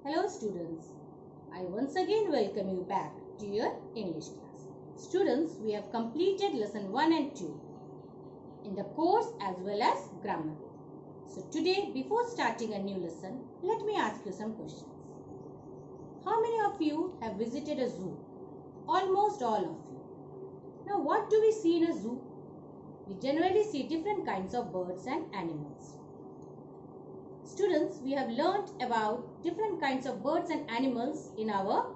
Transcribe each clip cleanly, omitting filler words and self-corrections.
Hello students, I once again welcome you back to your English class. Students, we have completed lesson 1 and 2 in the course as well as grammar. So today, before starting a new lesson, let me ask you some questions. How many of you have visited a zoo? Almost all of you. Now what do we see in a zoo? We generally see different kinds of birds and animals. Students, we have learnt about different kinds of birds and animals in our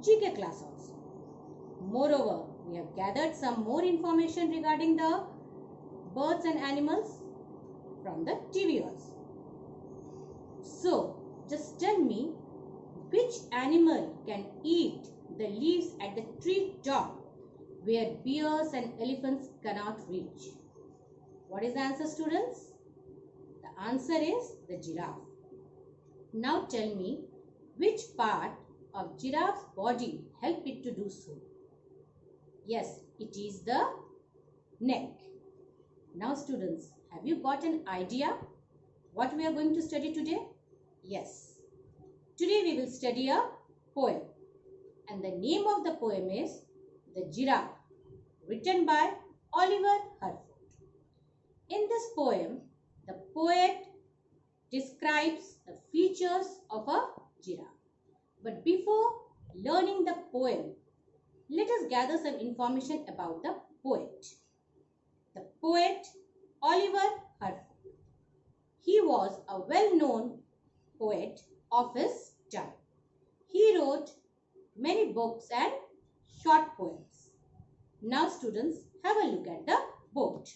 GK class also. Moreover, we have gathered some more information regarding the birds and animals from the TV also. So, just tell me which animal can eat the leaves at the tree top where bears and elephants cannot reach? What is the answer, students? The answer is the giraffe. Now tell me which part of giraffe's body help it to do so? Yes, it is the neck. Now students, have you got an idea what we are going to study today? Yes. Today we will study a poem, and the name of the poem is The Giraffe, written by Oliver Herford. In this poem, the poet describes the features of a giraffe. But before learning the poem, let us gather some information about the poet. The poet Oliver Herford. He was a well-known poet of his time. He wrote many books and short poems. Now students, have a look at the board.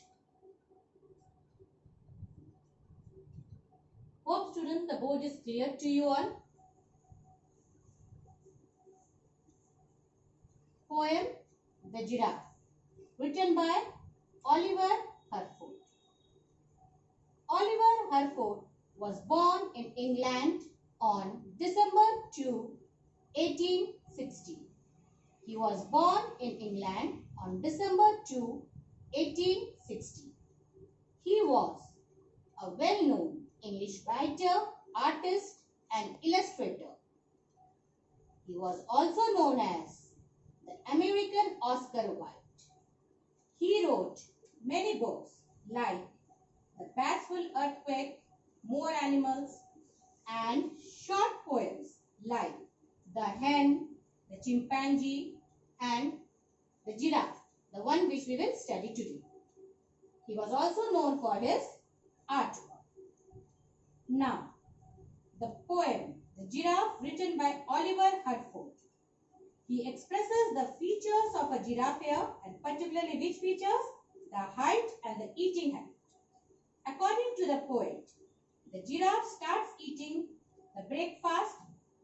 Hope students, the board is clear to you all. Poem The Giraffe, written by Oliver Herford. Oliver Herford was born in England on December 2, 1860. He was born in England on December 2, 1860. He was a well-known English writer, artist and illustrator. He was also known as the American Oscar Wilde. He wrote many books like The Bashful Earthquake, More Animals, and short poems like The Hen, The Chimpanzee, and The Giraffe, the one which we will study today. He was also known for his artwork. Now, the poem The Giraffe, written by Oliver Herford. He expresses the features of a giraffe here, and particularly which features? The height and the eating habit. According to the poet, the giraffe starts eating the breakfast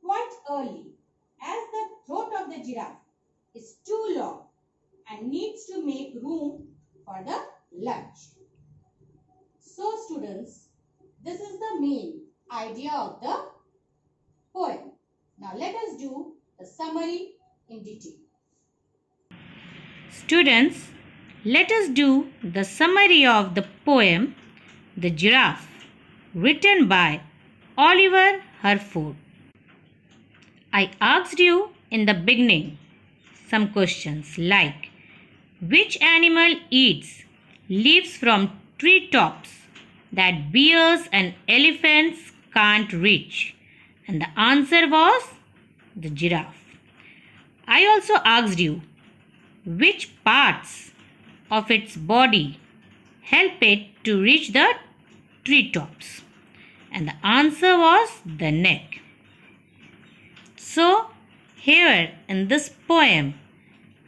quite early, as the throat of the giraffe is too long and needs to make room for the lunch. So students, this is the main idea of the poem. Now let us do the summary in detail. Students, let us do the summary of the poem The Giraffe, written by Oliver Herford. I asked you in the beginning some questions like which animal eats leaves from tree tops that bears and elephants can't reach? And the answer was the giraffe. I also asked you which parts of its body help it to reach the treetops, and the answer was the neck. So, here in this poem,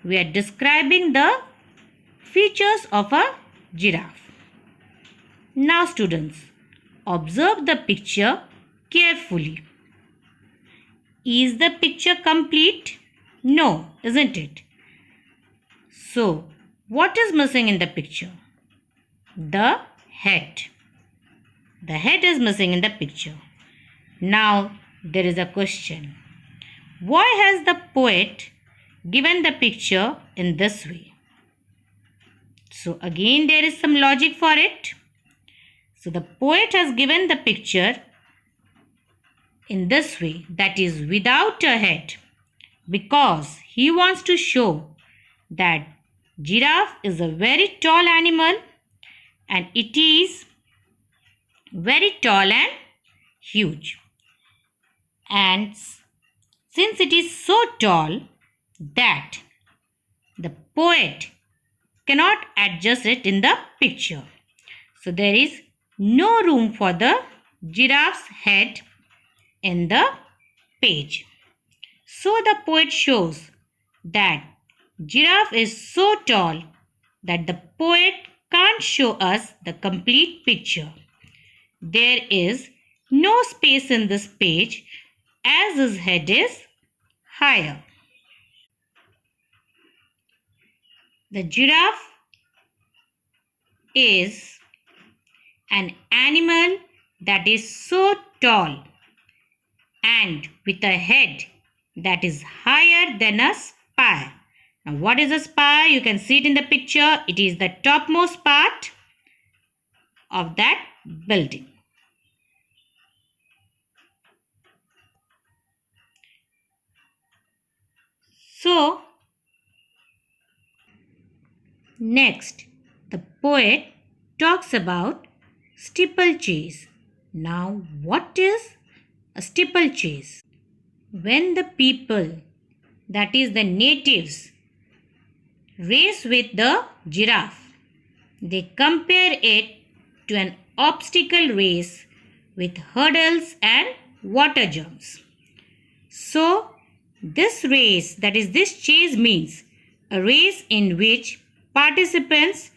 we are describing the features of a giraffe. Now, students, observe the picture carefully. Is the picture complete? No, isn't it? So, what is missing in the picture? The head. The head is missing in the picture. Now, there is a question. Why has the poet given the picture in this way? So, again, there is some logic for it. So, the poet has given the picture in this way, that is without a head, because he wants to show that giraffe is a very tall animal and it is very tall and huge. And since it is so tall that the poet cannot adjust it in the picture, so there is no room for the giraffe's head in the page. So the poet shows that giraffe is so tall that the poet can't show us the complete picture. There is no space in this page as his head is higher. The giraffe is an animal that is so tall and with a head that is higher than a spire. Now, what is a spire? You can see it in the picture. It is the topmost part of that building. So, next, the poet talks about steeplechase. Now, what is a steeplechase? When the people, that is the natives, race with the giraffe, they compare it to an obstacle race with hurdles and water jumps. So, this race, that is this chase, means a race in which participants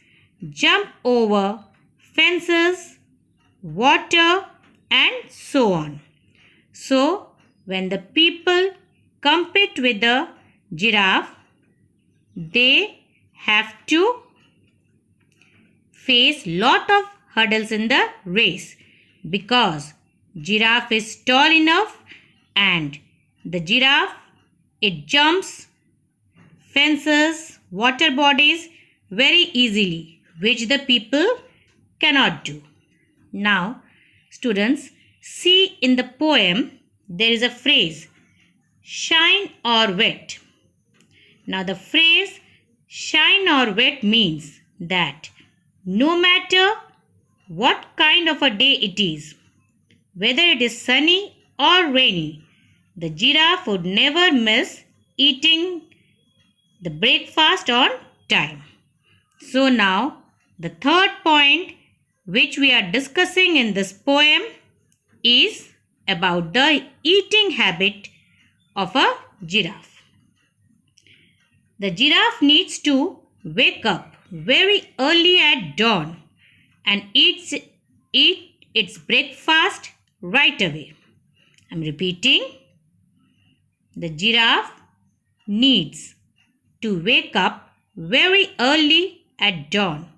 jump over fences, water and so on. So, when the people compete with the giraffe, they have to face lot of hurdles in the race because giraffe is tall enough and the giraffe, it jumps fences, water bodies very easily, which the people cannot do. Now, students, see in the poem, there is a phrase, shine or wet. Now, the phrase shine or wet means that no matter what kind of a day it is, whether it is sunny or rainy, the giraffe would never miss eating the breakfast on time. So now, the third point which we are discussing in this poem is about the eating habit of a giraffe. The giraffe needs to wake up very early at dawn and eat its breakfast right away. I am repeating. The giraffe needs to wake up very early at dawn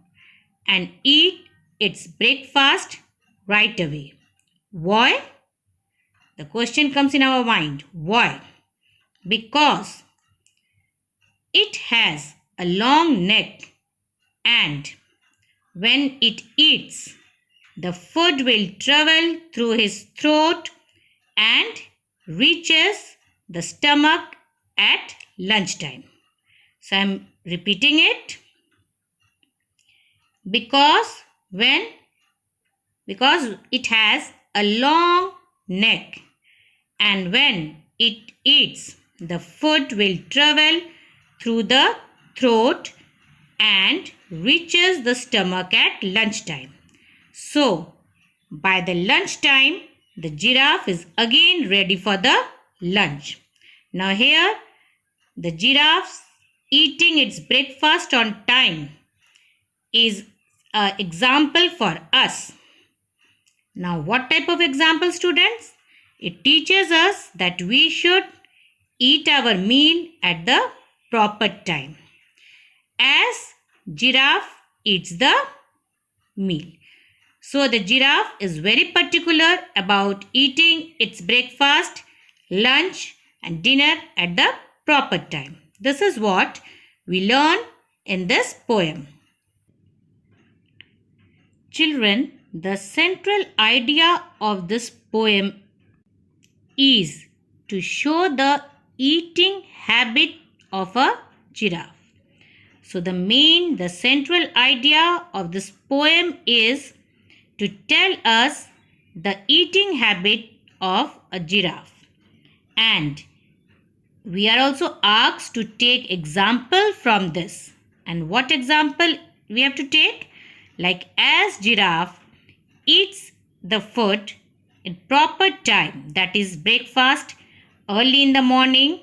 and eat its breakfast right away. Why? The question comes in our mind. Why? Because it has a long neck and when it eats, the food will travel through his throat and reaches the stomach at lunchtime. So I am repeating it. Because it has a long neck and when it eats, the food will travel through the throat and reaches the stomach at lunchtime. So, by the lunchtime, the giraffe is again ready for the lunch. Now here, the giraffe eating its breakfast on time is an example for us. Now, what type of example, students? It teaches us that we should eat our meal at the proper time, as giraffe eats the meal. So, the giraffe is very particular about eating its breakfast, lunch and dinner at the proper time. This is what we learn in this poem. Children, the central idea of this poem is to show the eating habit of a giraffe. So the central idea of this poem is to tell us the eating habit of a giraffe. And we are also asked to take example from this. And what example we have to take? Like as giraffe eats the food in proper time, that is breakfast early in the morning,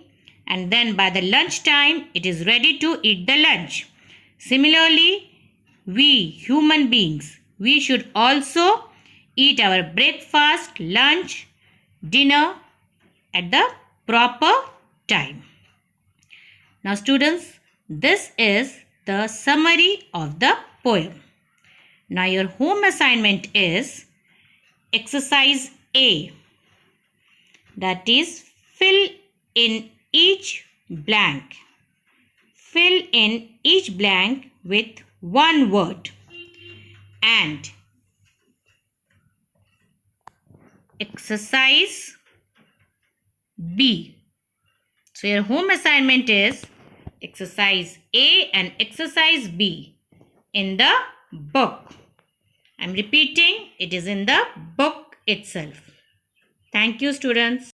and then by the lunch time it is ready to eat the lunch. Similarly, we human beings, we should also eat our breakfast, lunch, dinner at the proper time. Now students, this is the summary of the poem. Now your home assignment is exercise A, that is fill in each blank. Fill in each blank with one word. And exercise B. So your home assignment is exercise A and exercise B in the book. I'm repeating, it is in the book itself. Thank you, students.